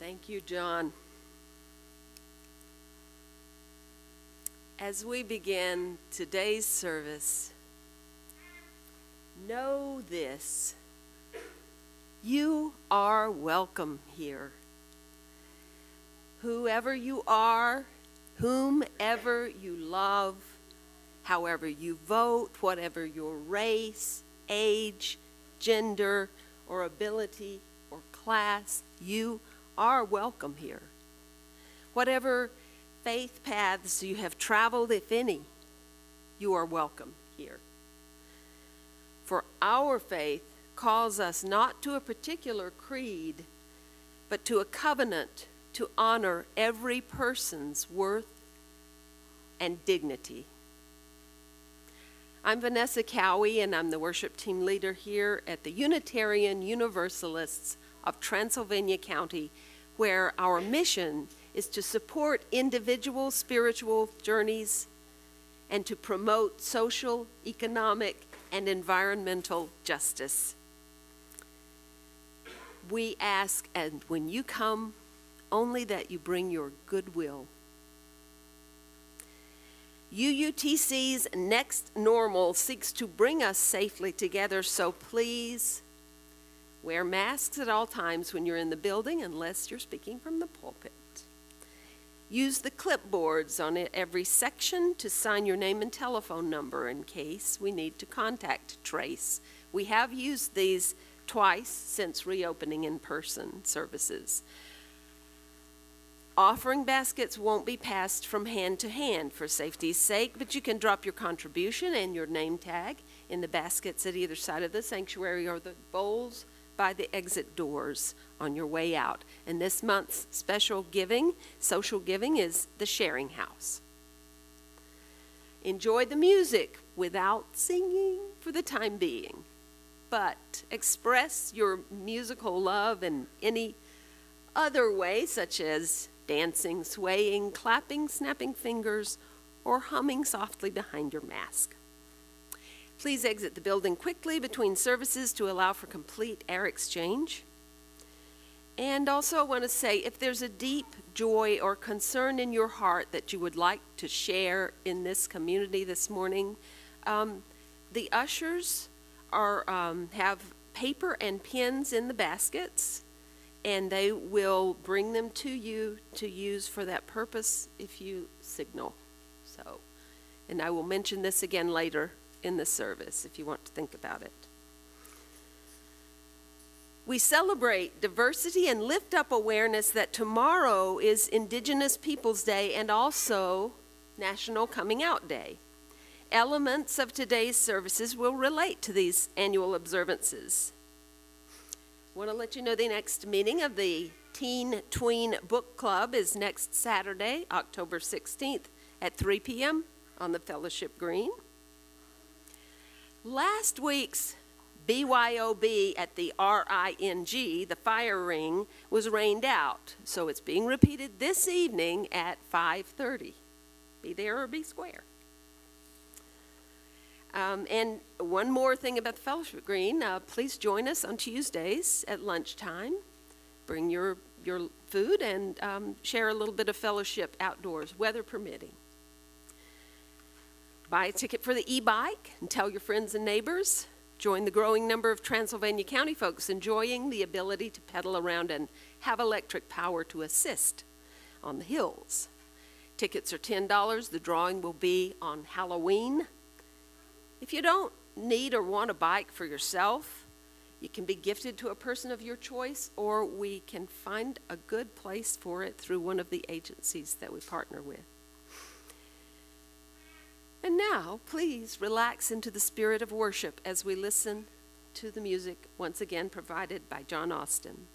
Thank you, John. As we begin today's service, know this: you are welcome here. Whoever you are, whomever you love, however you vote, whatever your race, age, gender, or ability, or class, you are welcome here. Whatever faith paths you have traveled, if any, you are welcome here. For our faith calls us not to a particular creed, but to a covenant to honor every person's worth and dignity. I'm Vanessa Cowie, and I'm the worship team leader here at the Unitarian Universalists of Transylvania County, where our mission is to support individual spiritual journeys and to promote social, economic, and environmental justice. We ask, and when you come, only that you bring your goodwill. UUTC's Next Normal seeks to bring us safely together, so please wear masks at all times when you're in the building, unless you're speaking from the pulpit. Use the clipboards on every section to sign your name and telephone number in case we need to contact trace. We have used these twice since reopening in-person services. Offering baskets won't be passed from hand to hand for safety's sake, but you can drop your contribution and your name tag in the baskets at either side of the sanctuary or the bowls by the exit doors on your way out. And this month's special giving, social giving, is the Sharing House. Enjoy the music without singing for the time being, but express your musical love in any other way, such as dancing, swaying, clapping, snapping fingers, or humming softly behind your mask. Please exit the building quickly between services to allow for complete air exchange. And also I want to say, if there's a deep joy or concern in your heart that you would like to share in this community this morning, the ushers have paper and pens in the baskets, and they will bring them to you to use for that purpose if you signal. And I will mention this again later in the service if you want to think about it. We celebrate diversity and lift up awareness that tomorrow is Indigenous Peoples Day and also National Coming Out Day. Elements of today's services will relate to these annual observances. I want to let you know the next meeting of the Teen Tween Book Club is next Saturday, October 16th at 3 p.m. on the Fellowship Green. Last week's BYOB at the RING, the fire ring, was rained out, so it's being repeated this evening at 5:30. Be there or be square. And one more thing about the Fellowship Green, please join us on Tuesdays at lunchtime. Bring your food and share a little bit of fellowship outdoors, weather permitting. Buy a ticket for the e-bike and tell your friends and neighbors. Join the growing number of Transylvania County folks enjoying the ability to pedal around and have electric power to assist on the hills. Tickets are $10. The drawing will be on Halloween. If you don't need or want a bike for yourself, you can be gifted to a person of your choice, or we can find a good place for it through one of the agencies that we partner with. And now, please relax into the spirit of worship as we listen to the music once again provided by John Austin.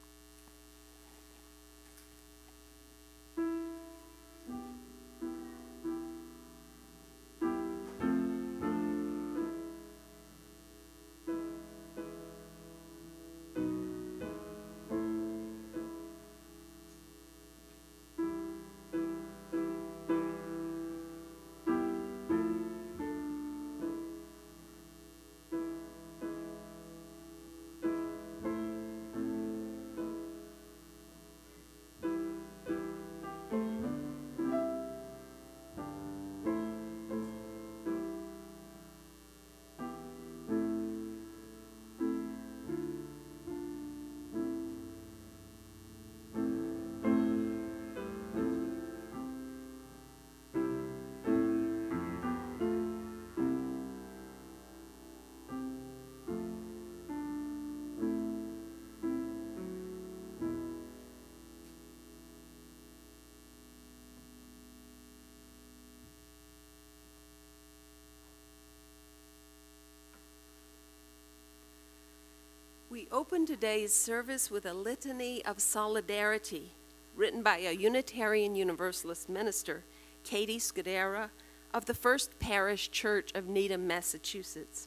We open today's service with a litany of solidarity written by a Unitarian Universalist minister, Katie Scudera, of the First Parish Church of Needham, Massachusetts.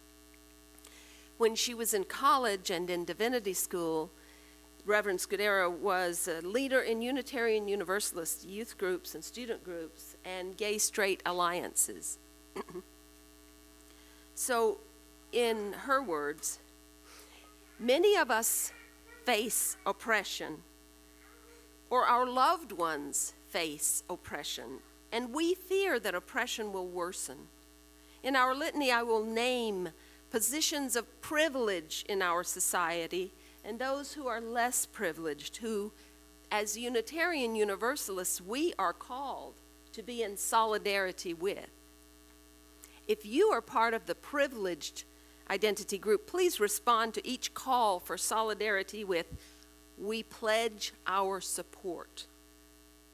When she was in college and in divinity school, Reverend Scudera was a leader in Unitarian Universalist youth groups and student groups and gay-straight alliances. So, in her words, many of us face oppression, or our loved ones face oppression, and we fear that oppression will worsen. In our litany, I will name positions of privilege in our society and those who are less privileged, who, as Unitarian Universalists, we are called to be in solidarity with. If you are part of the privileged identity group, please respond to each call for solidarity with, "We pledge our support,"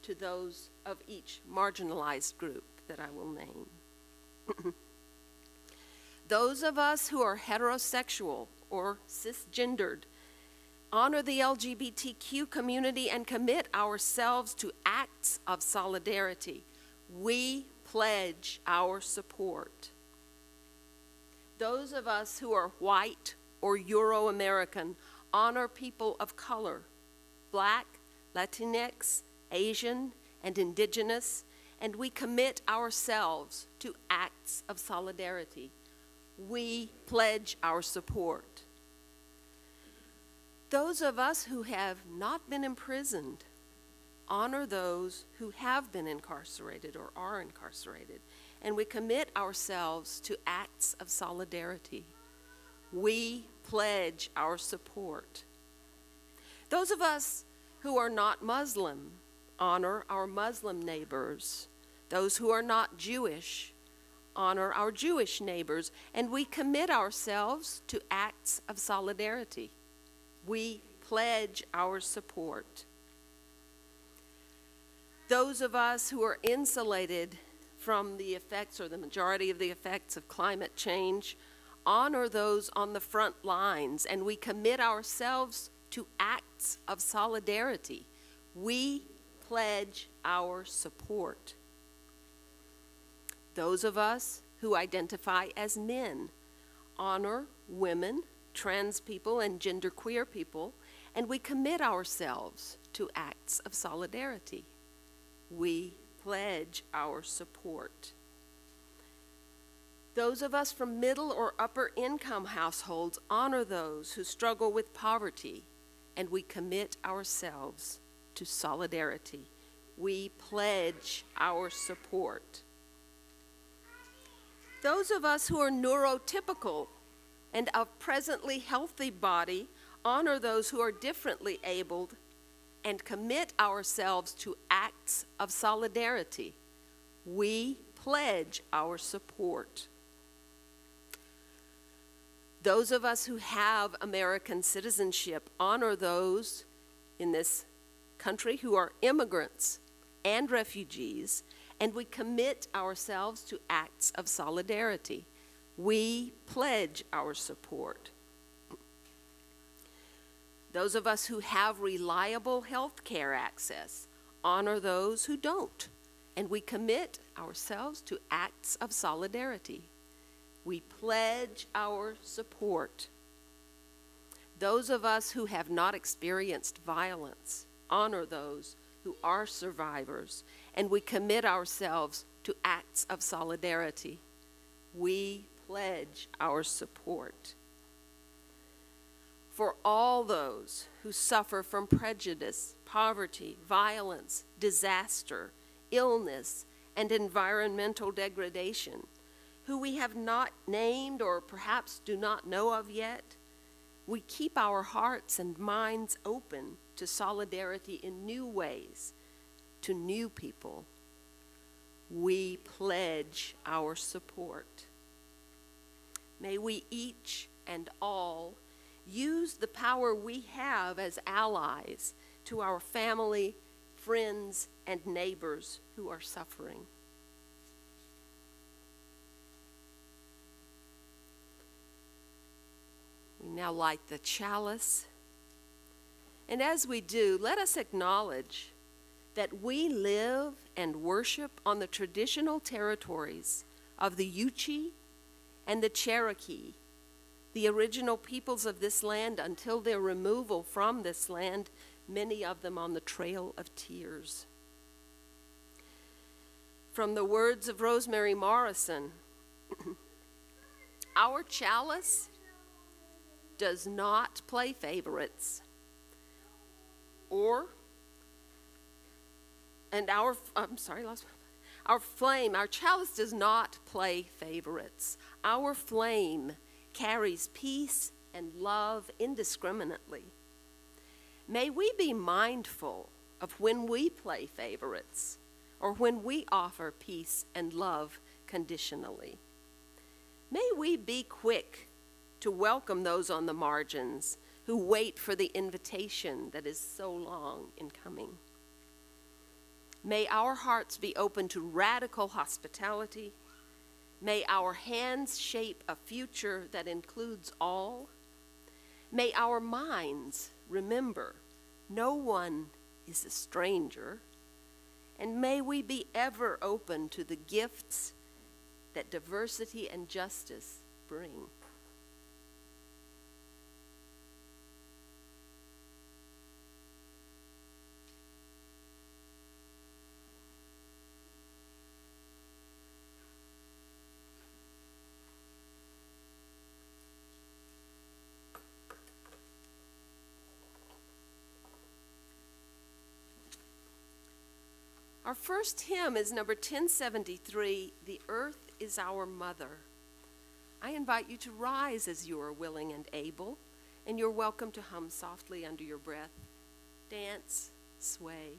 to those of each marginalized group that I will name. Those of us who are heterosexual or cisgendered honor the LGBTQ community and commit ourselves to acts of solidarity. We pledge our support. Those of us who are white or Euro-American honor people of color, Black, Latinx, Asian, and Indigenous, and we commit ourselves to acts of solidarity. We pledge our support. Those of us who have not been imprisoned honor those who have been incarcerated or are incarcerated, and we commit ourselves to acts of solidarity. We pledge our support. Those of us who are not Muslim honor our Muslim neighbors. Those who are not Jewish honor our Jewish neighbors, and we commit ourselves to acts of solidarity. We pledge our support. Those of us who are insulated from the effects or the majority of the effects of climate change honor those on the front lines, and we commit ourselves to acts of solidarity. We pledge our support. Those of us who identify as men honor women, trans people, and genderqueer people, and we commit ourselves to acts of solidarity. We pledge our support. Those of us from middle or upper income households honor those who struggle with poverty, and we commit ourselves to solidarity. We pledge our support. Those of us who are neurotypical and of presently healthy body honor those who are differently abled and commit ourselves to acts of solidarity. We pledge our support. Those of us who have American citizenship honor those in this country who are immigrants and refugees, and we commit ourselves to acts of solidarity. We pledge our support. Those of us who have reliable health care access honor those who don't, and we commit ourselves to acts of solidarity. We pledge our support. Those of us who have not experienced violence honor those who are survivors, and we commit ourselves to acts of solidarity. We pledge our support. For all those who suffer from prejudice, poverty, violence, disaster, illness, and environmental degradation, who we have not named or perhaps do not know of yet, we keep our hearts and minds open to solidarity in new ways, to new people. We pledge our support. May we each and all use the power we have as allies to our family, friends, and neighbors who are suffering. We now light the chalice. And as we do, let us acknowledge that we live and worship on the traditional territories of the Yuchi and the Cherokee, the original peoples of this land until their removal from this land, many of them on the Trail of Tears. From the words of Rosemary Morrison, our chalice does not play favorites, our flame, our chalice does not play favorites. Our flame carries peace and love indiscriminately. May we be mindful of when we play favorites or when we offer peace and love conditionally. May we be quick to welcome those on the margins who wait for the invitation that is so long in coming. May our hearts be open to radical hospitality. May our hands shape a future that includes all. May our minds remember no one is a stranger. And may we be ever open to the gifts that diversity and justice bring. Our first hymn is number 1073, "The Earth is Our Mother." I invite you to rise as you are willing and able, and you're welcome to hum softly under your breath. Dance, sway.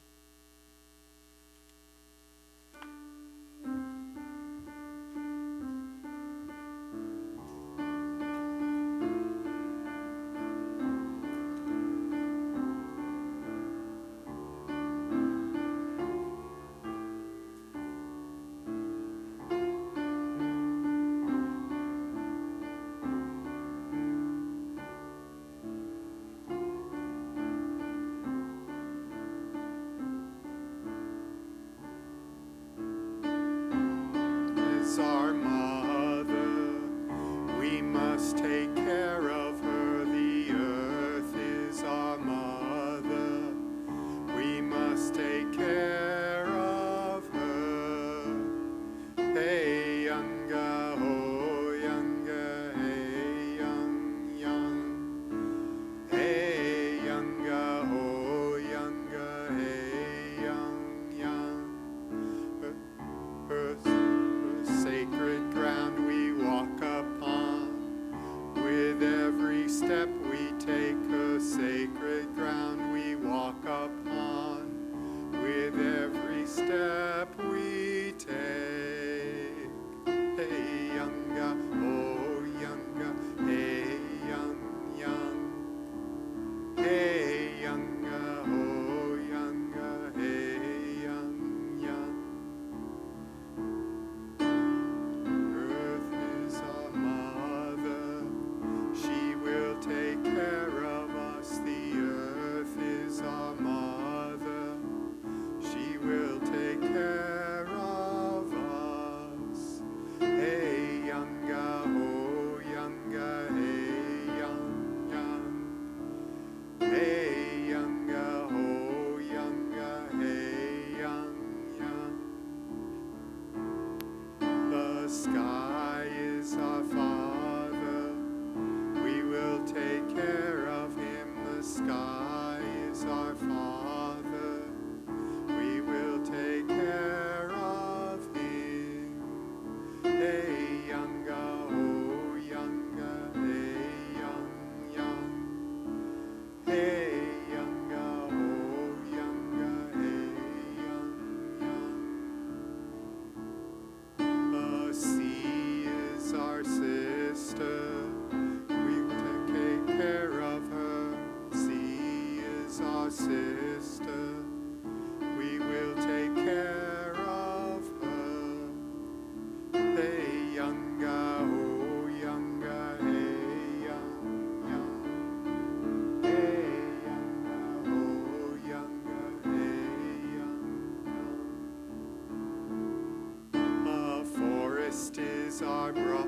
my brother.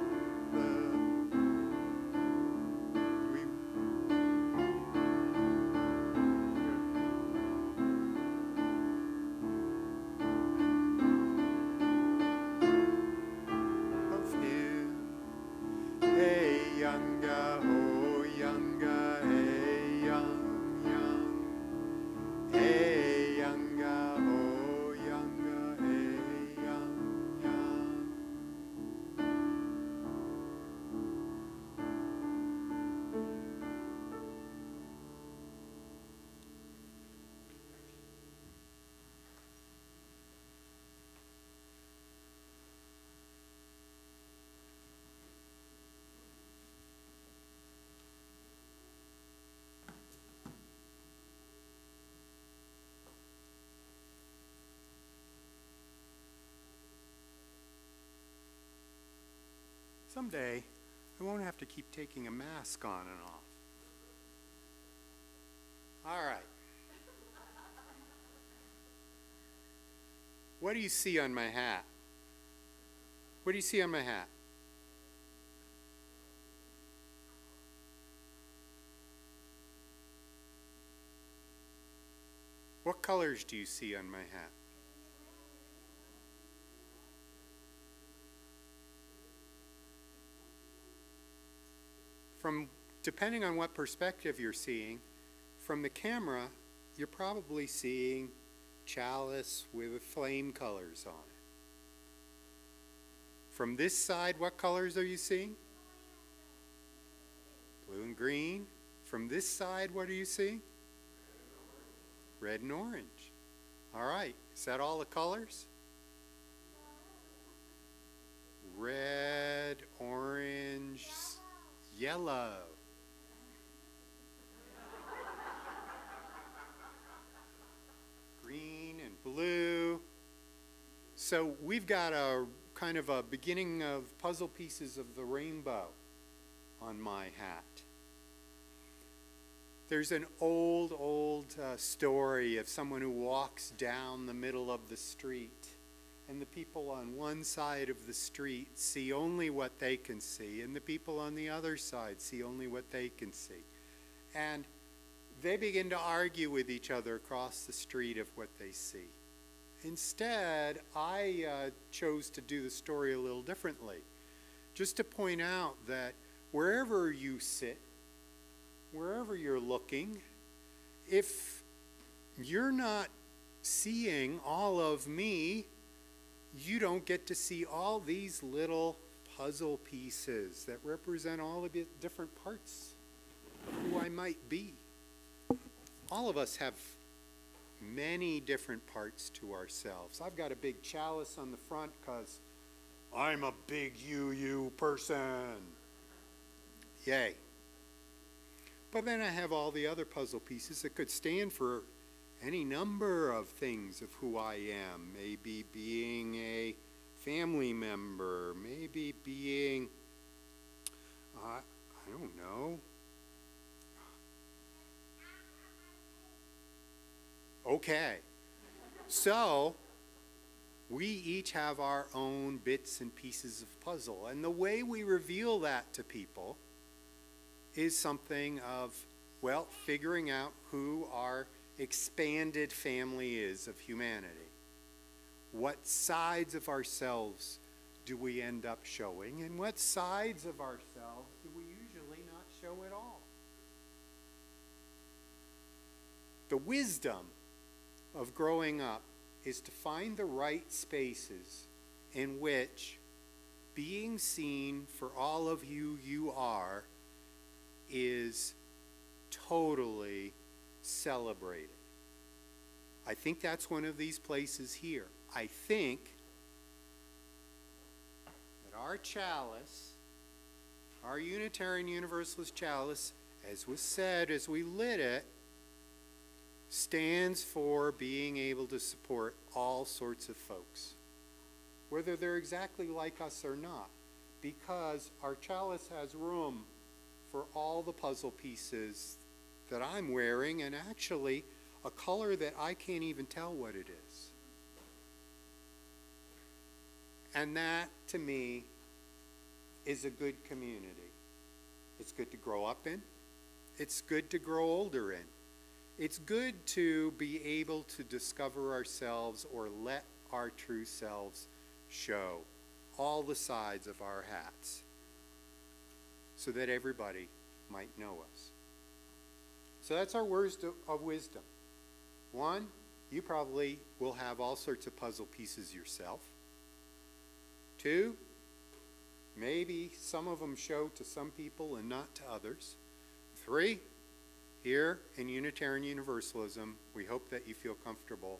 Of him. Hey, younga, oh, younga, hey, young. Hey, younga, oh, younga, hey, young. Someday, I won't have to keep taking a mask on and off. All right. What do you see on my hat? What do you see on my hat? What colors do you see on my hat? Depending on what perspective you're seeing, from the camera, you're probably seeing chalice with flame colors on it. From this side, what colors are you seeing? Blue and green. From this side, what are you seeing? Red and orange. All right, is that all the colors? Red, orange, yellow. Green and blue. So we've got a kind of a beginning of puzzle pieces of the rainbow on my hat. There's an old story of someone who walks down the middle of the street, and the people on one side of the street see only what they can see, and the people on the other side see only what they can see. And they begin to argue with each other across the street of what they see. Instead, I chose to do the story a little differently, just to point out that wherever you sit, wherever you're looking, if you're not seeing all of me, you don't get to see all these little puzzle pieces that represent all of the different parts of who I might be. All of us have many different parts to ourselves. I've got a big chalice on the front because I'm a big you person. Yay. But then I have all the other puzzle pieces that could stand for any number of things of who I am. Maybe being a family member, maybe being, I don't know. Okay. So, we each have our own bits and pieces of puzzle. And the way we reveal that to people is something of, well, figuring out who our expanded family is of humanity. What sides of ourselves do we end up showing, and what sides of ourselves do we usually not show at all? The wisdom of growing up is to find the right spaces in which being seen for all of you are is totally celebrated. I think that's one of these places here. I think that our chalice, our Unitarian Universalist chalice, as was said as we lit it, stands for being able to support all sorts of folks, whether they're exactly like us or not, because our chalice has room for all the puzzle pieces that I'm wearing, and actually a color that I can't even tell what it is. And that, to me, is a good community. It's good to grow up in. It's good to grow older in. It's good to be able to discover ourselves or let our true selves show all the sides of our hats so that everybody might know us. So that's our words of wisdom. One, you probably will have all sorts of puzzle pieces yourself. Two, maybe some of them show to some people and not to others. Three, here in Unitarian Universalism, we hope that you feel comfortable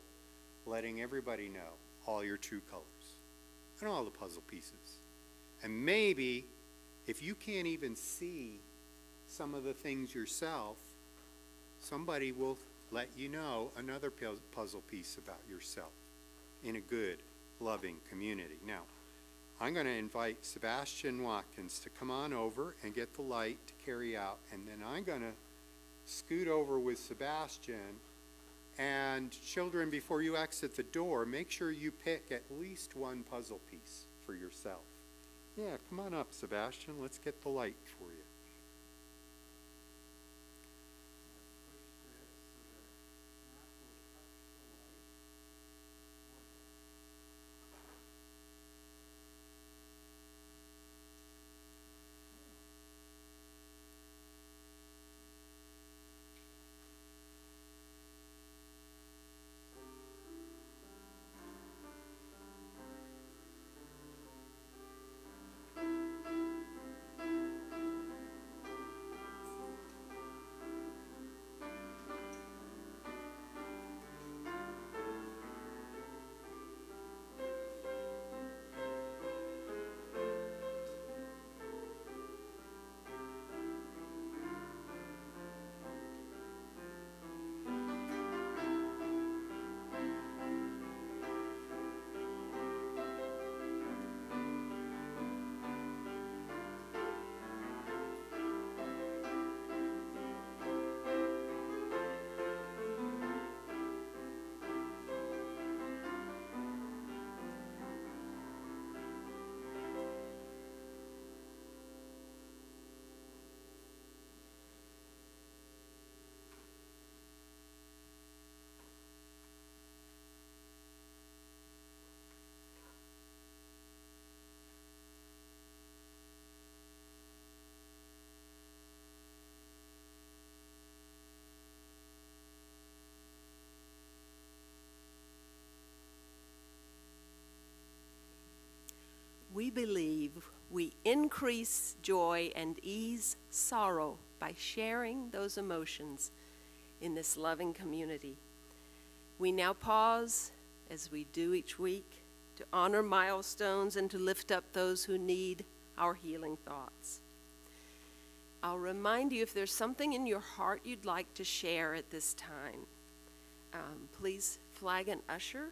letting everybody know all your true colors and all the puzzle pieces. And maybe if you can't even see some of the things yourself, somebody will let you know another puzzle piece about yourself in a good, loving community. Now, I'm going to invite Sebastian Watkins to come on over and get the light to carry out, and then I'm going to scoot over with Sebastian. And children, before you exit the door, make sure you pick at least one puzzle piece for yourself. Yeah, come on up, Sebastian. Let's get the light for you. We believe we increase joy and ease sorrow by sharing those emotions in this loving community. We now pause, as we do each week, to honor milestones and to lift up those who need our healing thoughts. I'll remind you, if there's something in your heart you'd like to share at this time, please flag an usher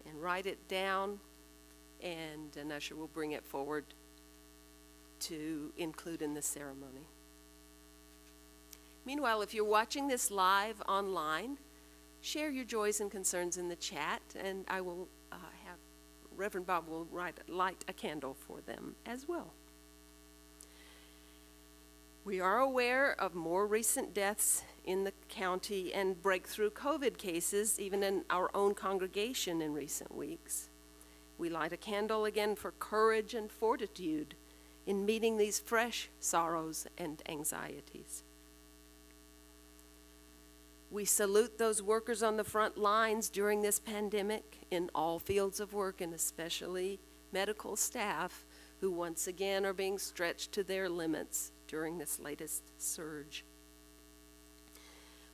and write it down, and an usher will bring it forward to include in the ceremony. Meanwhile, if you're watching this live online, share your joys and concerns in the chat, and I will have Reverend Bob will light a candle for them as well. We are aware of more recent deaths in the county and breakthrough COVID cases, even in our own congregation in recent weeks. We light a candle again for courage and fortitude in meeting these fresh sorrows and anxieties. We salute those workers on the front lines during this pandemic in all fields of work, and especially medical staff who once again are being stretched to their limits during this latest surge.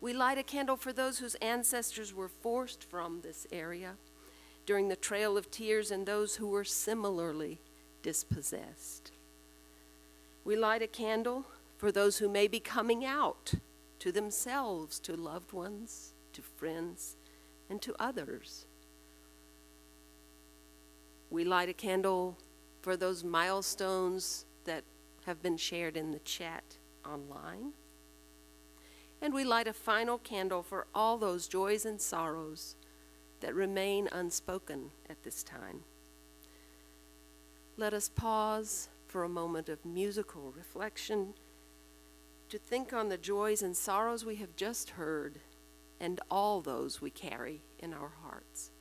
We light a candle for those whose ancestors were forced from this area during the Trail of Tears and those who were similarly dispossessed. We light a candle for those who may be coming out to themselves, to loved ones, to friends, and to others. We light a candle for those milestones that have been shared in the chat online. And we light a final candle for all those joys and sorrows that remain unspoken at this time. Let us pause for a moment of musical reflection, to think on the joys and sorrows we have just heard and all those we carry in our hearts.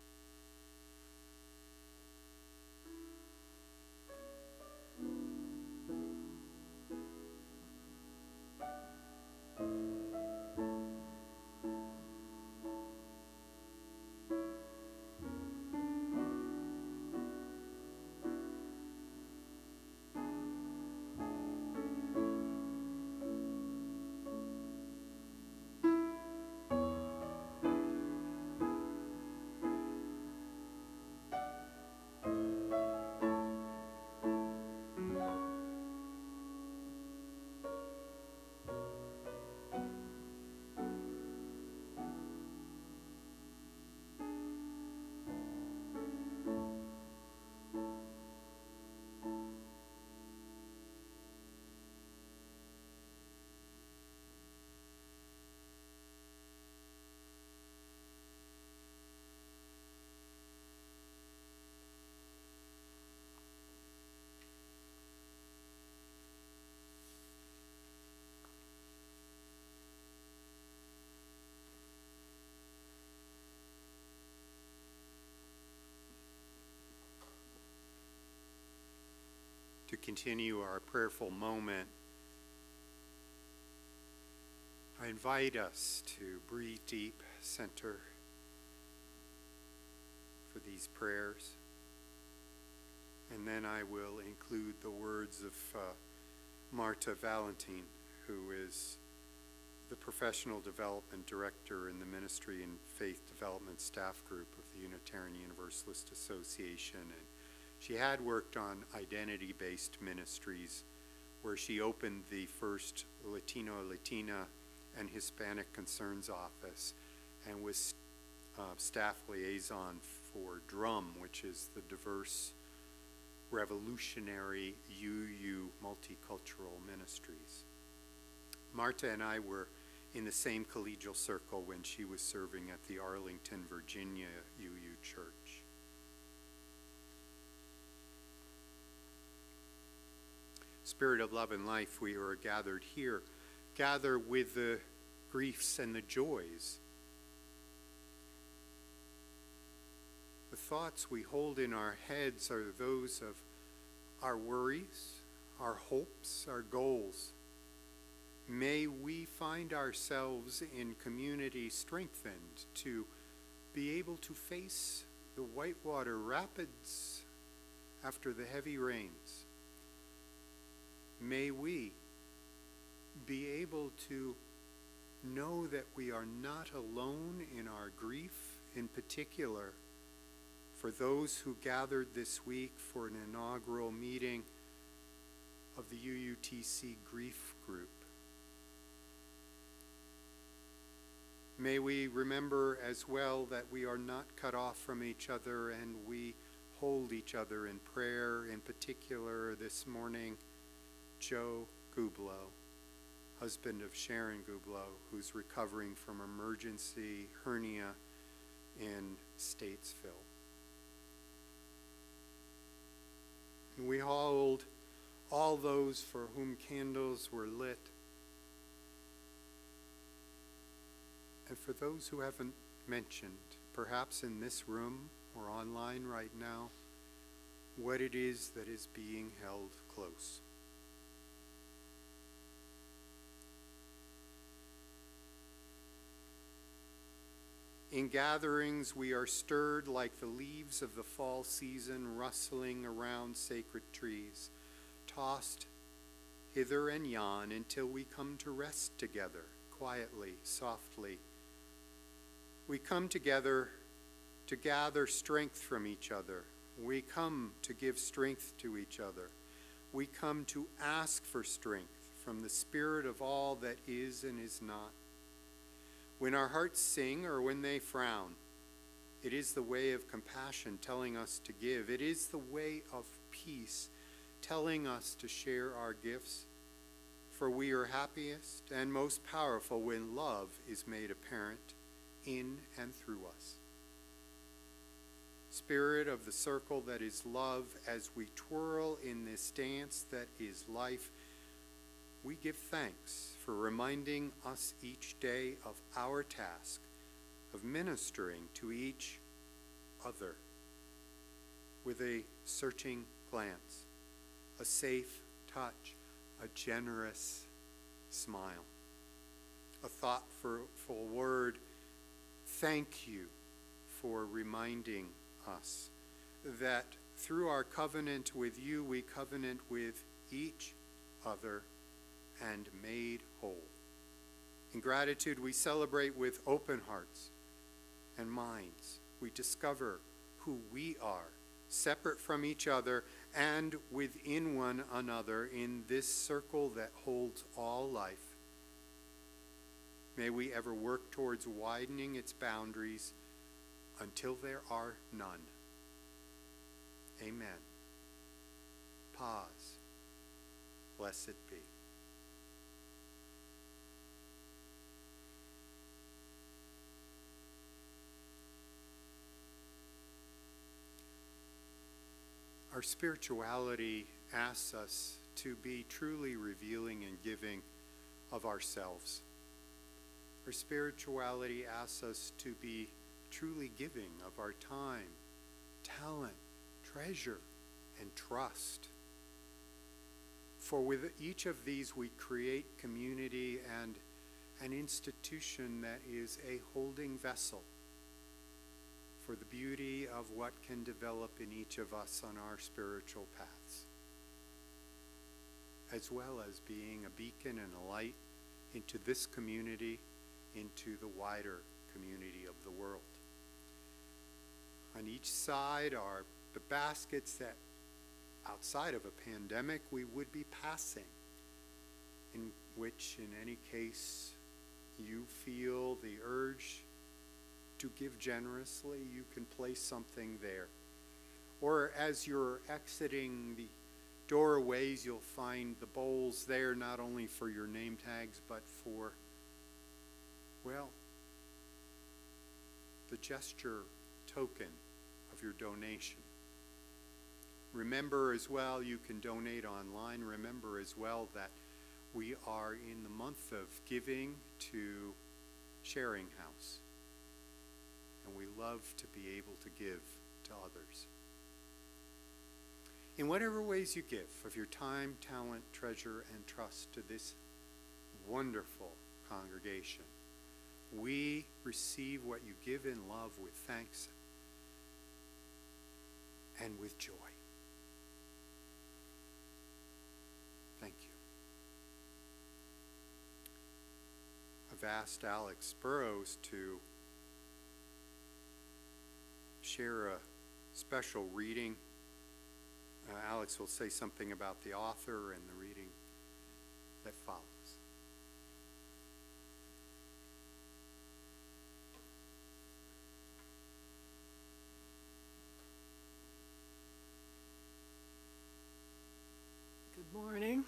To continue our prayerful moment, I invite us to breathe deep, center for these prayers. And then I will include the words of Marta Valentin, who is the Professional Development Director in the Ministry and Faith Development Staff Group of the Unitarian Universalist Association. And she had worked on identity-based ministries, where she opened the first Latino, Latina, and Hispanic Concerns Office, and was staff liaison for DRUM, which is the Diverse Revolutionary UU Multicultural Ministries. Marta and I were in the same collegial circle when she was serving at the Arlington, Virginia UU Church. Spirit of love and life, we are gathered here. Gather with the griefs and the joys. The thoughts we hold in our heads are those of our worries, our hopes, our goals. May we find ourselves in community strengthened to be able to face the whitewater rapids after the heavy rains. May we be able to know that we are not alone in our grief, in particular for those who gathered this week for an inaugural meeting of the UUTC Grief Group. May we remember as well that we are not cut off from each other, and we hold each other in prayer, in particular this morning, Joe Gublow, husband of Sharon Gublow, who's recovering from emergency hernia in Statesville. And we hold all those for whom candles were lit, and for those who haven't mentioned, perhaps in this room or online right now, what it is that is being held close. In gatherings, we are stirred like the leaves of the fall season rustling around sacred trees, tossed hither and yon until we come to rest together, quietly, softly. We come together to gather strength from each other. We come to give strength to each other. We come to ask for strength from the Spirit of all that is and is not. When our hearts sing or when they frown, it is the way of compassion telling us to give. It is the way of peace telling us to share our gifts. For we are happiest and most powerful when love is made apparent in and through us. Spirit of the circle that is love, as we twirl in this dance that is life, we give thanks for reminding us each day of our task of ministering to each other with a searching glance, a safe touch, a generous smile, a thoughtful word. Thank you for reminding us that through our covenant with you, we covenant with each other and made whole. In gratitude, we celebrate with open hearts and minds. We discover who we are, separate from each other and within one another in this circle that holds all life. May we ever work towards widening its boundaries until there are none. Amen. Pause. Blessed be. Our spirituality asks us to be truly revealing and giving of ourselves. Our spirituality asks us to be truly giving of our time, talent, treasure, and trust. For with each of these we create community and an institution that is a holding vessel for the beauty of what can develop in each of us on our spiritual paths, as well as being a beacon and a light into this community, into the wider community of the world. On each side are the baskets that, outside of a pandemic, we would be passing, in which, in any case, you feel the urge to give generously, you can place something there. Or as you're exiting the doorways, you'll find the bowls there, not only for your name tags, but for, well, the gesture token of your donation. Remember as well, you can donate online. Remember as well that we are in the month of giving to Sharing House. And we love to be able to give to others. In whatever ways you give of your time, talent, treasure, and trust to this wonderful congregation, we receive what you give in love with thanks and with joy. Thank you. I've asked Alex Burrows to share a special reading. Alex will say something about the author and the reading that follows. Good morning.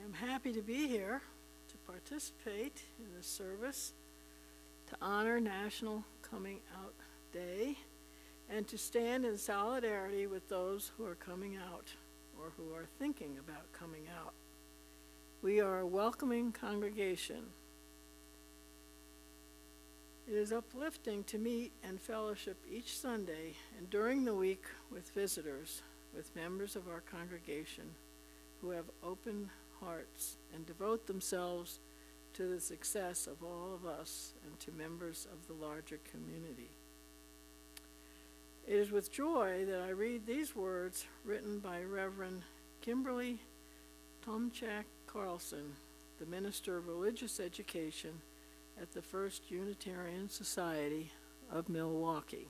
I'm happy to be here to participate in this service to honor National Coming Out Day and to stand in solidarity with those who are coming out or who are thinking about coming out. We are a welcoming congregation. It is uplifting to meet and fellowship each Sunday and during the week with visitors, with members of our congregation who have open hearts and devote themselves to the success of all of us and to members of the larger community. It is with joy that I read these words written by Reverend Kimberly Tomchak Carlson, the Minister of Religious Education at the First Unitarian Society of Milwaukee.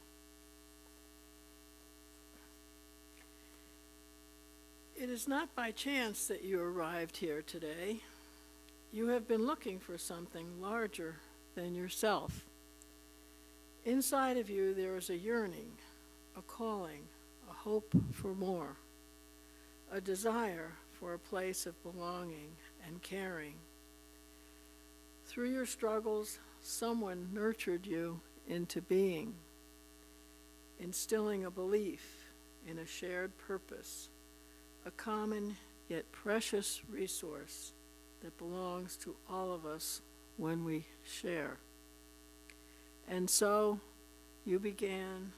It is not by chance that you arrived here today. You have been looking for something larger than yourself. Inside of you there is a yearning, a calling, a hope for more, a desire for a place of belonging and caring. through your struggles, someone nurtured you into being, instilling a belief in a shared purpose, a common yet precious resource that belongs to all of us when we share. And so you began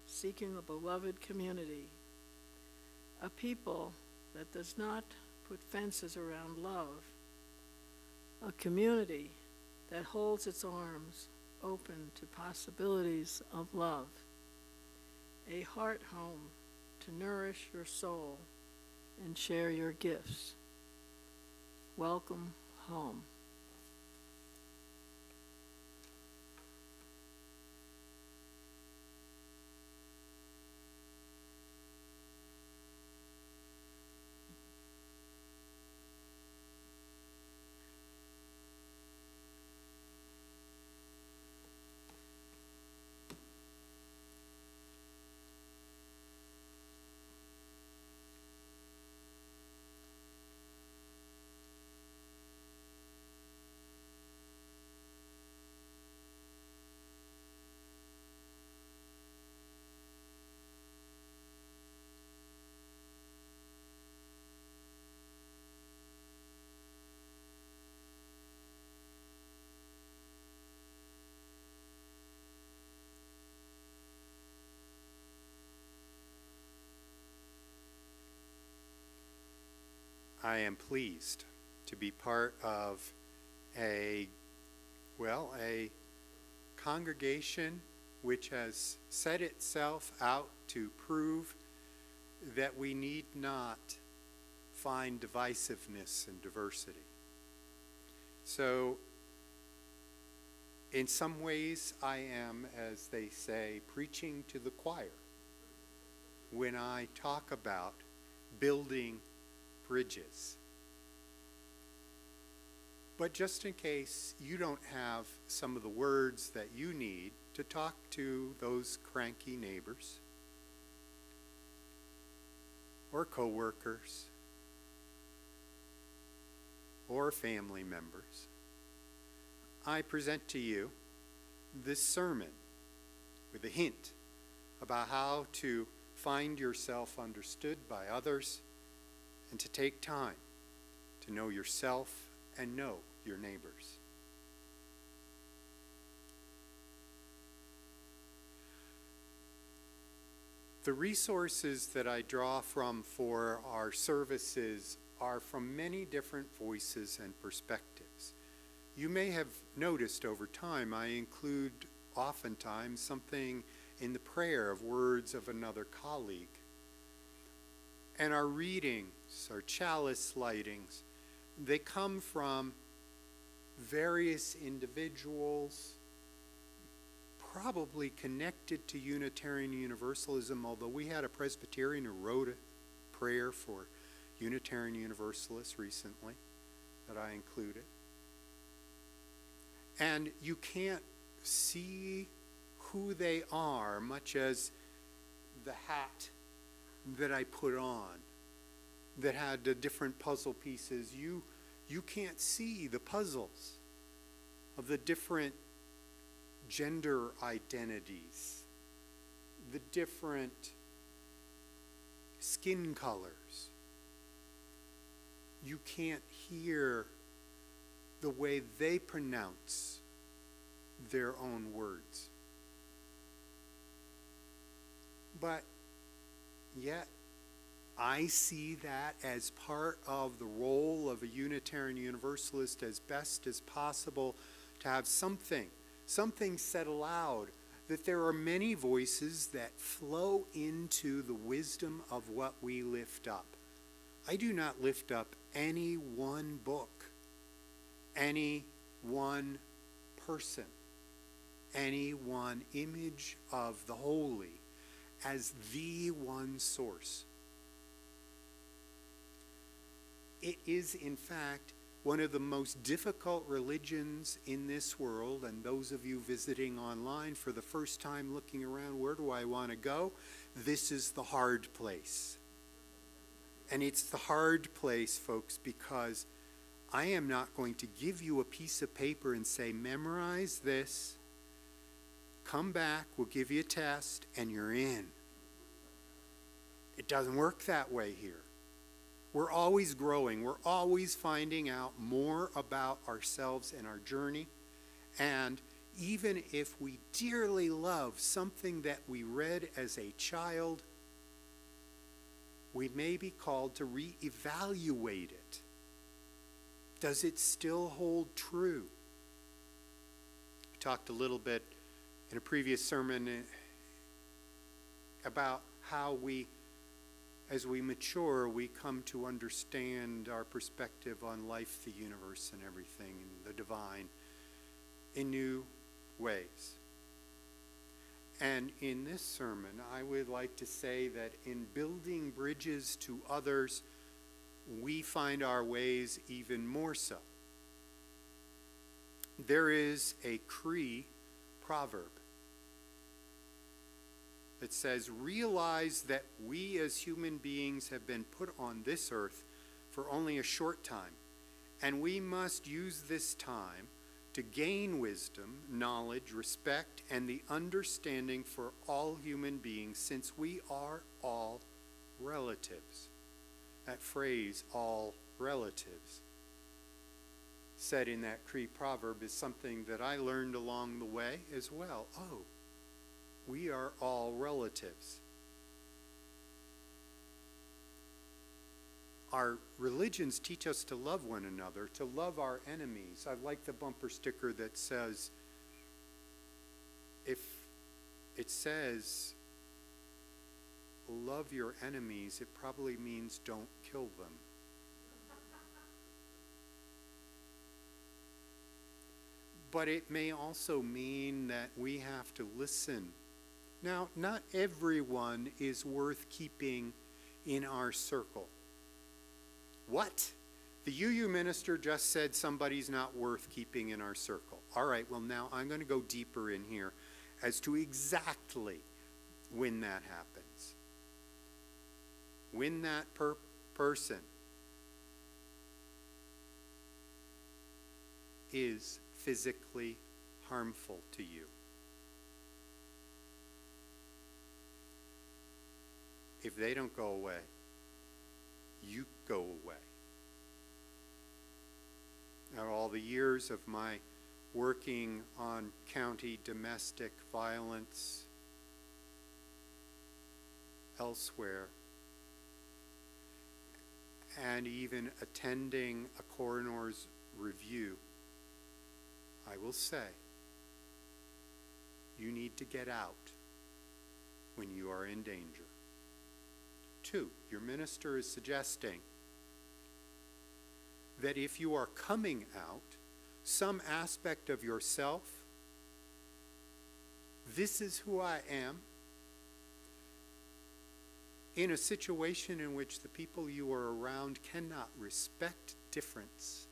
seeking a beloved community, a people that does not put fences around love, a community that holds its arms open to possibilities of love, a heart home to nourish your soul and share your gifts. Welcome home. I am pleased to be part of a congregation which has set itself out to prove that we need not find divisiveness and diversity. So, in some ways, I am, as they say, preaching to the choir when I talk about building bridges. But just in case you don't have some of the words that you need to talk to those cranky neighbors or coworkers or family members, I present to you this sermon with a hint about how to find yourself understood by others and to take time to know yourself and know your neighbors. The resources that I draw from for our services are from many different voices and perspectives. You may have noticed over time I include oftentimes something in the prayer of words of another colleague. And our readings, our chalice lightings, they come from various individuals, probably connected to Unitarian Universalism, although we had a Presbyterian who wrote a prayer for Unitarian Universalists recently that I included. And you can't see who they are, much as the hat that I put on that had the different puzzle pieces. You can't see the puzzles of the different gender identities, the different skin colors. You can't hear the way they pronounce their own words. But yet, I see that as part of the role of a Unitarian Universalist as best as possible, to have something said aloud, that there are many voices that flow into the wisdom of what we lift up. I do not lift up any one book, any one person, any one image of the holy as the one source. It is, in fact, one of the most difficult religions in this world, and those of you visiting online for the first time looking around, where do I want to go? This is the hard place. And it's the hard place, folks, because I am not going to give you a piece of paper and say, memorize this, come back, we'll give you a test, and you're in. It doesn't work that way here. We're always growing. We're always finding out more about ourselves and our journey. And even if we dearly love something that we read as a child, we may be called to reevaluate it. Does it still hold true? We talked a little bit in a previous sermon about how as we mature, we come to understand our perspective on life, the universe, and everything, and the divine in new ways. And in this sermon, I would like to say that in building bridges to others, we find our ways even more so. There is a Cree proverb that says, realize that we as human beings have been put on this earth for only a short time, and we must use this time to gain wisdom, knowledge, respect, and the understanding for all human beings, since we are all relatives. That phrase, all relatives, said in that Cree proverb, is something that I learned along the way as well. Oh, we are all relatives. Our religions teach us to love one another, to love our enemies. I like the bumper sticker that says, if it says, love your enemies, it probably means don't kill them. But it may also mean that we have to listen. Now, not everyone is worth keeping in our circle. What? The UU minister just said somebody's not worth keeping in our circle. All right, well now I'm going to go deeper in here as to exactly when that happens. When that person is physically harmful to you. If they don't go away, you go away. Now, all the years of my working on county domestic violence elsewhere, and even attending a coroner's review, I will say, you need to get out when you are in danger. 2, your minister is suggesting that if you are coming out, some aspect of yourself, this is who I am, in a situation in which the people you are around cannot respect difference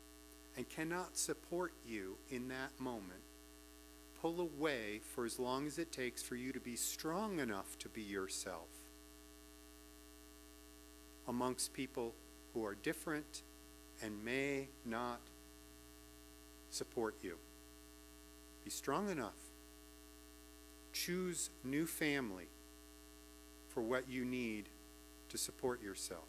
and cannot support you in that moment, pull away for as long as it takes for you to be strong enough to be yourself amongst people who are different and may not support you. Be strong enough. Choose new family for what you need to support yourself.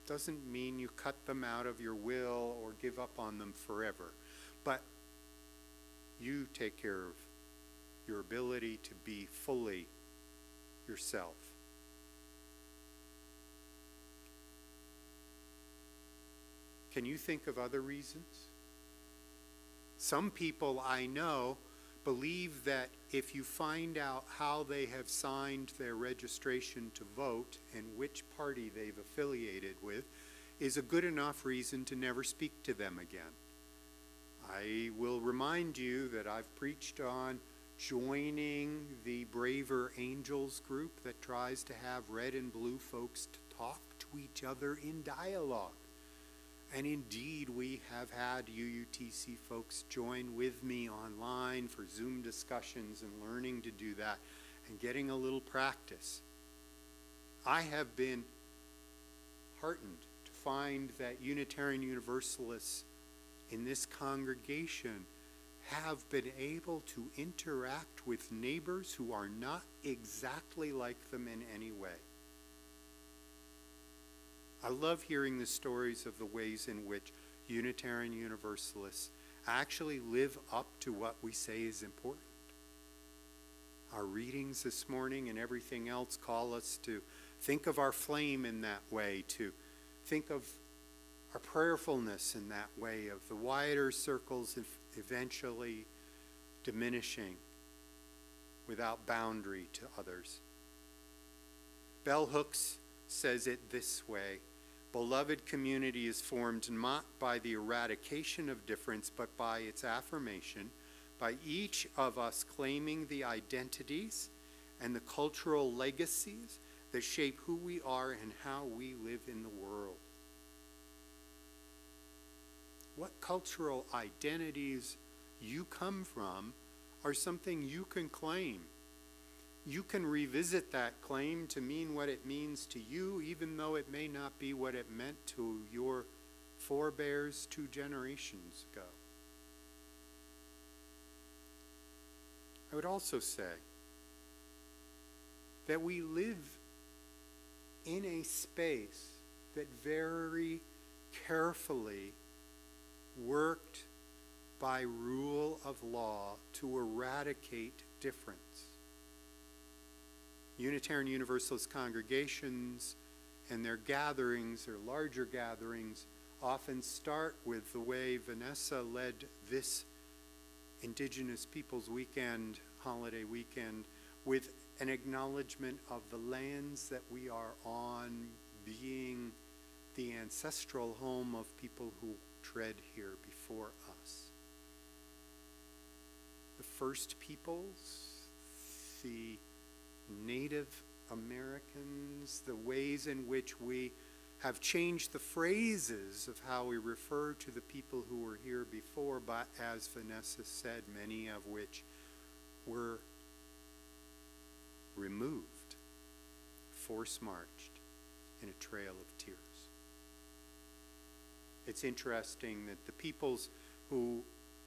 Doesn't mean you cut them out of your will or give up on them forever, but you take care of your ability to be fully yourself. Can you think of other reasons? Some people I know believe that if you find out how they have signed their registration to vote and which party they've affiliated with is a good enough reason to never speak to them again. I will remind you that I've preached on joining the Braver Angels group that tries to have red and blue folks to talk to each other in dialogue. And indeed, we have had UUTC folks join with me online for Zoom discussions and learning to do that and getting a little practice. I have been heartened to find that Unitarian Universalists in this congregation have been able to interact with neighbors who are not exactly like them in any way. I love hearing the stories of the ways in which Unitarian Universalists actually live up to what we say is important. Our readings this morning and everything else call us to think of our flame in that way, to think of our prayerfulness in that way, of the wider circles eventually diminishing without boundary to others. Bell Hooks says it this way: beloved community is formed not by the eradication of difference, but by its affirmation, by each of us claiming the identities and the cultural legacies that shape who we are and how we live in the world. What cultural identities you come from are something you can claim. You can revisit that claim to mean what it means to you, even though it may not be what it meant to your forebears 2 generations ago. I would also say that we live in a space that very carefully worked by rule of law to eradicate difference. Unitarian Universalist congregations and their gatherings, their larger gatherings, often start with the way Vanessa led this Indigenous Peoples Weekend, holiday weekend, with an acknowledgement of the lands that we are on being the ancestral home of people who tread here before us. The first peoples, the Native Americans, the ways in which we have changed the phrases of how we refer to the people who were here before, but as Vanessa said, many of which were removed, force-marched in a trail of tears. It's interesting that the peoples who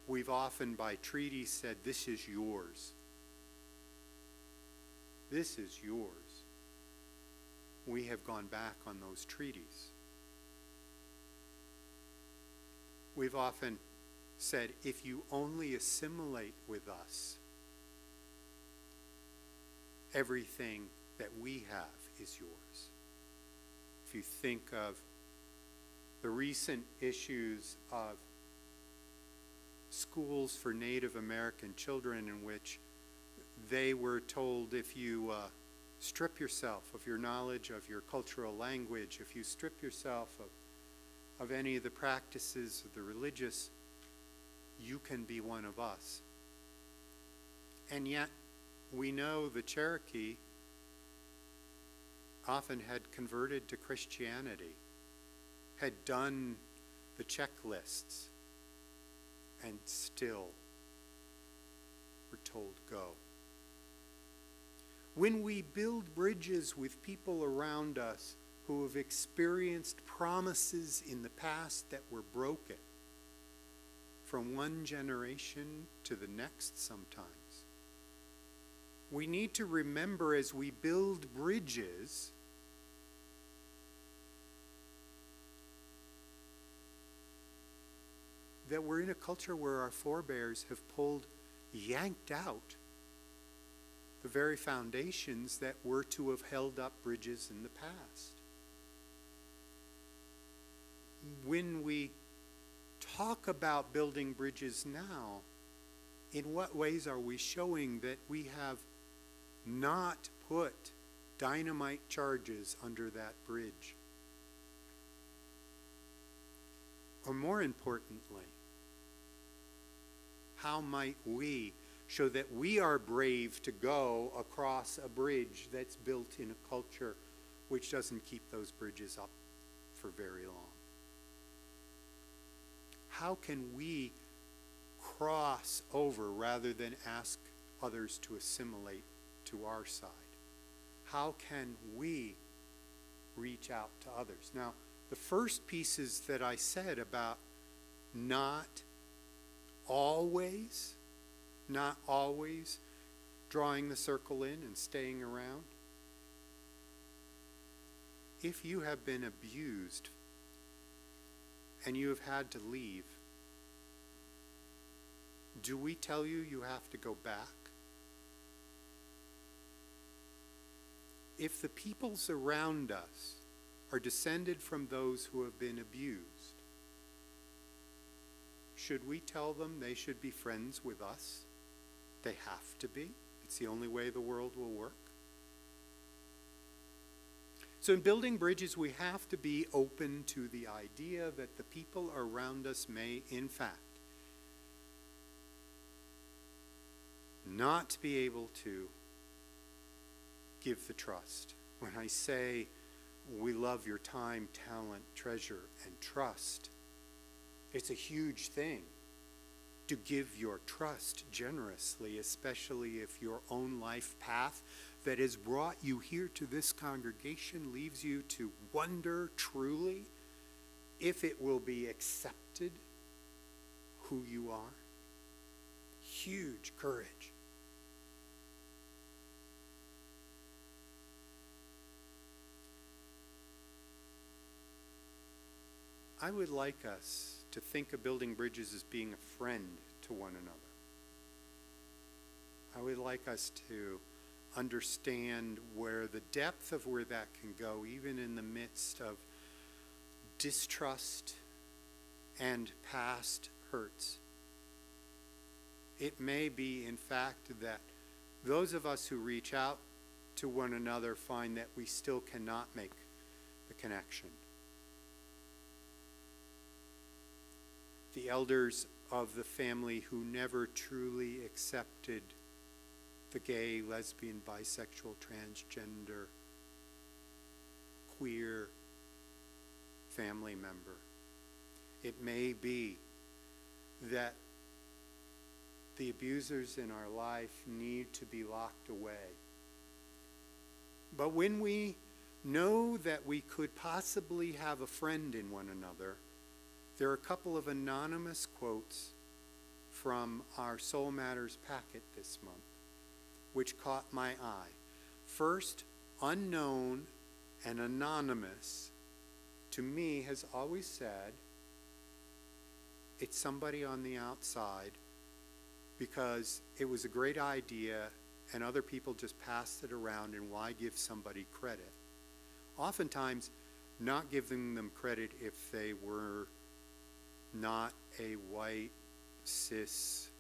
we've often by treaty said, this is yours. This is yours. We have gone back on those treaties. We've often said, if you only assimilate with us, everything that we have is yours. If you think of the recent issues of schools for Native American children in which they were told, if you strip yourself of your knowledge of your cultural language, if you strip yourself of any of the practices of the religious, you can be one of us. And yet, we know the Cherokee often had converted to Christianity, had done the checklists, and still were told go. When we build bridges with people around us who have experienced promises in the past that were broken, from one generation to the next sometimes, we need to remember as we build bridges that we're in a culture where our forebears have yanked out the very foundations that were to have held up bridges in the past. When we talk about building bridges now, in what ways are we showing that we have not put dynamite charges under that bridge? Or more importantly, how might we show that we are brave to go across a bridge that's built in a culture which doesn't keep those bridges up for very long? How can we cross over rather than ask others to assimilate to our side? How can we reach out to others? Now, the first pieces that I said about not always drawing the circle in and staying around. If you have been abused and you have had to leave, do we tell you you have to go back? If the peoples around us are descended from those who have been abused, should we tell them they should be friends with us? They have to be. It's the only way the world will work. So in building bridges, we have to be open to the idea that the people around us may, in fact, not be able to give the trust. When I say we love your time, talent, treasure, and trust, it's a huge thing to give your trust generously, especially if your own life path that has brought you here to this congregation leaves you to wonder truly if it will be accepted who you are. Huge courage. I would like us to think of building bridges as being a friend to one another. I would like us to understand where the depth of where that can go, even in the midst of distrust and past hurts. It may be, in fact, that those of us who reach out to one another find that we still cannot make the connection. The elders of the family who never truly accepted the gay, lesbian, bisexual, transgender, queer family member. It may be that the abusers in our life need to be locked away. But when we know that we could possibly have a friend in one another, there are a couple of anonymous quotes from our Soul Matters packet this month, which caught my eye. First, unknown and anonymous, to me, has always said, it's somebody on the outside because it was a great idea and other people just passed it around, and why give somebody credit? Oftentimes, not giving them credit if they were not a white, cis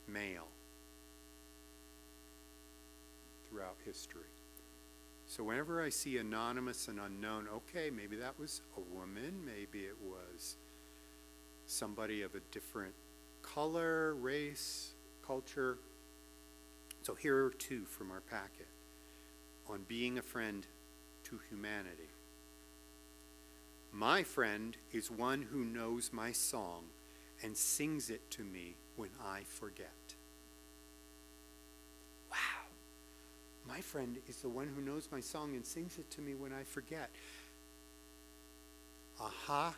male throughout history. So whenever I see anonymous and unknown, okay, maybe that was a woman, maybe it was somebody of a different color, race, culture. So here are two from our packet on being a friend to humanity. My friend is one who knows my song and sings it to me when I forget. Wow. My friend is the one who knows my song and sings it to me when I forget. Aha.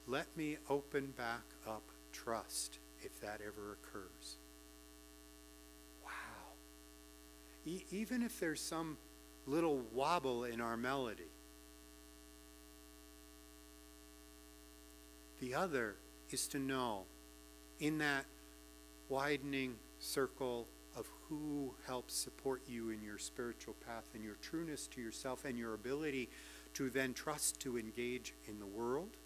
Let me open back up trust if that ever occurs. Wow. Even if there's some little wobble in our melody. The other is to know in that widening circle of who helps support you in your spiritual path and your trueness to yourself and your ability to then trust to engage in the world.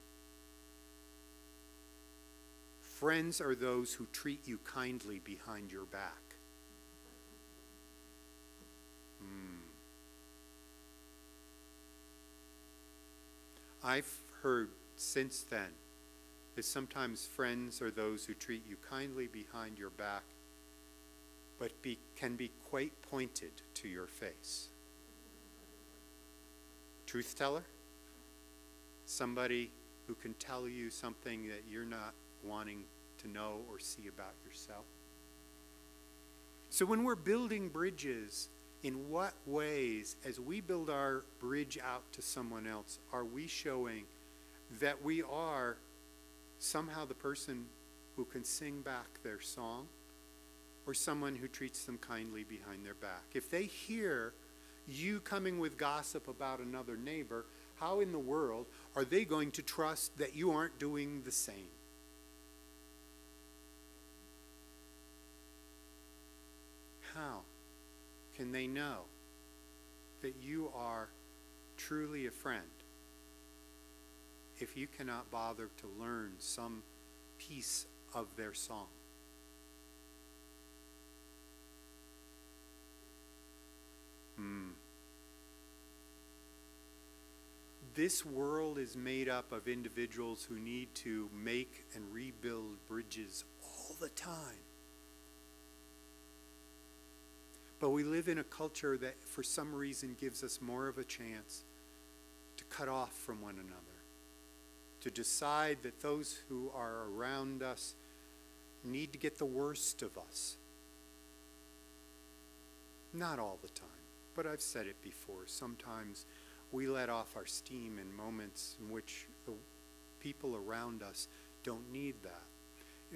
Friends are those who treat you kindly behind your back. I've heard since then that sometimes friends are those who treat you kindly behind your back, but can be quite pointed to your face. Truth teller? Somebody who can tell you something that you're not wanting to know or see about yourself. So when we're building bridges, In what ways, as we build our bridge out to someone else, are we showing that we are somehow the person who can sing back their song, or someone who treats them kindly behind their back? If they hear you coming with gossip about another neighbor, how in the world are they going to trust that you aren't doing the same? How can they know that you are truly a friend if you cannot bother to learn some piece of their song? This world is made up of individuals who need to make and rebuild bridges all the time. But we live in a culture that for some reason gives us more of a chance to cut off from one another, to decide that those who are around us need to get the worst of us. Not all the time, but I've said it before. Sometimes we let off our steam in moments in which the people around us don't need that.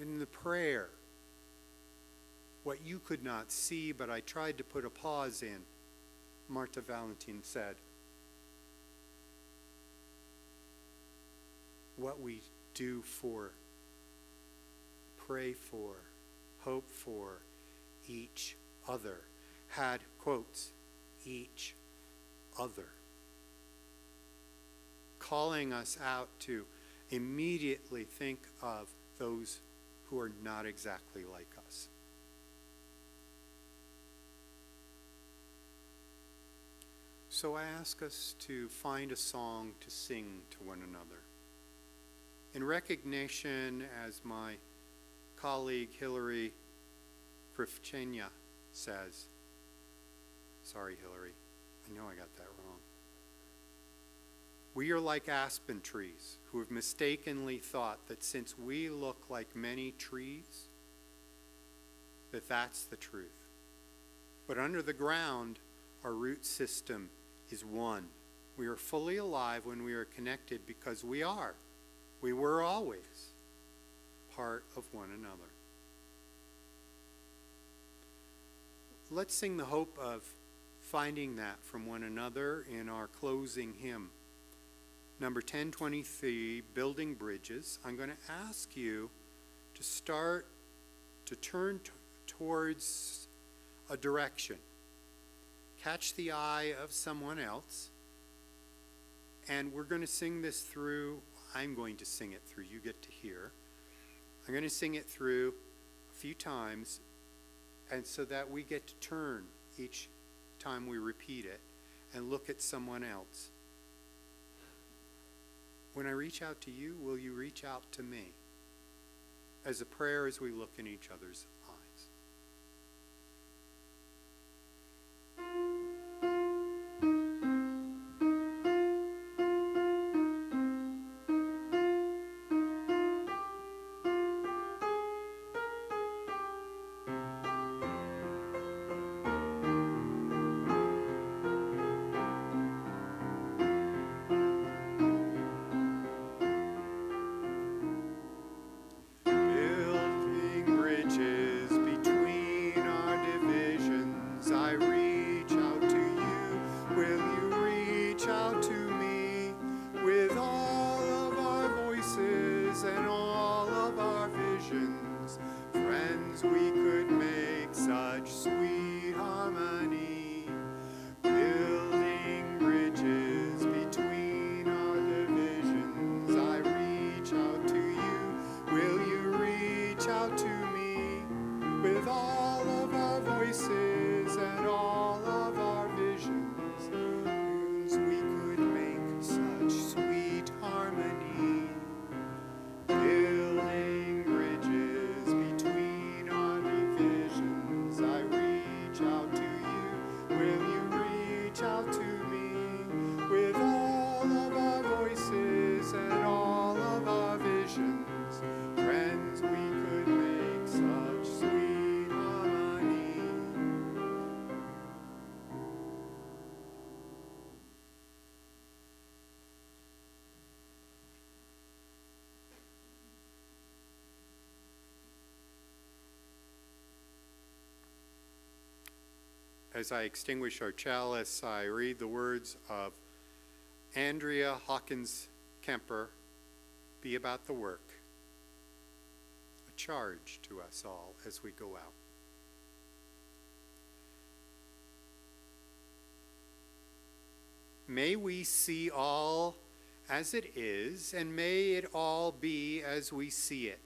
In the prayer, what you could not see, but I tried to put a pause in, Marta Valentin said, what we do for, pray for, hope for each other had, quotes, each other, calling us out to immediately think of those who are not exactly like us. So I ask us to find a song to sing to one another. In recognition, as my colleague Hillary Krivchenya says, sorry Hillary, I know I got that wrong. We are like aspen trees who have mistakenly thought that since we look like many trees, that that's the truth. But under the ground, our root system is one. We are fully alive when we are connected because we were always part of one another. Let's sing the hope of finding that from one another in our closing hymn. Number 1023, Building Bridges. I'm going to ask you to start to turn towards a direction. Catch the eye of someone else. And we're going to sing this through. I'm going to sing it through. You get to hear. I'm going to sing it through a few times, and so that we get to turn each time we repeat it and look at someone else. When I reach out to you, will you reach out to me? As a prayer as we look in each other's eyes. Building bridges as I extinguish our chalice, I read the words of Andrea Hawkins Kemper, "Be about the work," a charge to us all as we go out. May we see all as it is, and may it all be as we see it.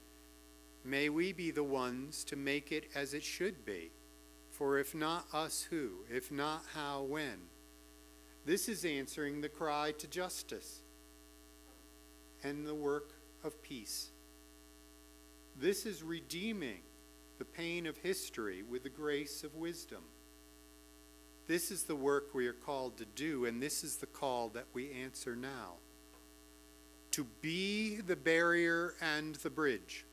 May we be the ones to make it as it should be. For if not us, who? If not how, when? This is answering the cry to justice and the work of peace. This is redeeming the pain of history with the grace of wisdom. This is the work we are called to do, and this is the call that we answer now. To be the barrier and the bridge,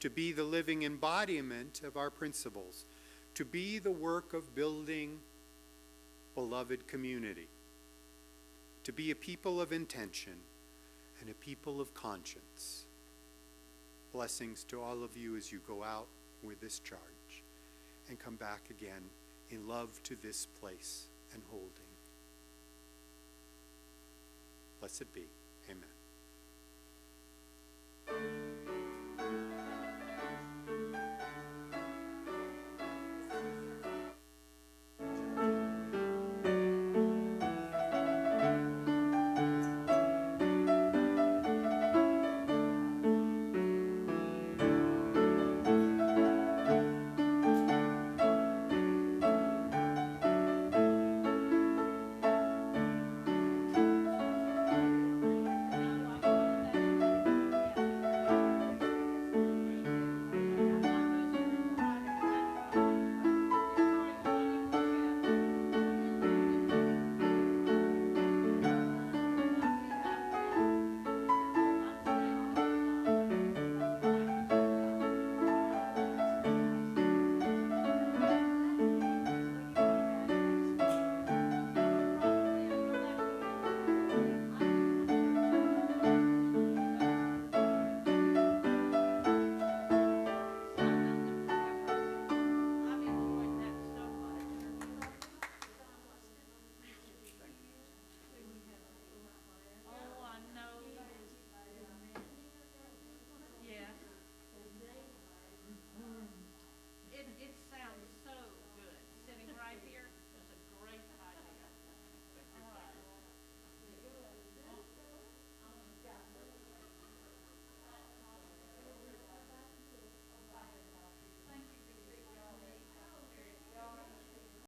to be the living embodiment of our principles, to be the work of building beloved community, to be a people of intention and a people of conscience. Blessings to all of you as you go out with this charge and come back again in love to this place and holding. Blessed be. Amen.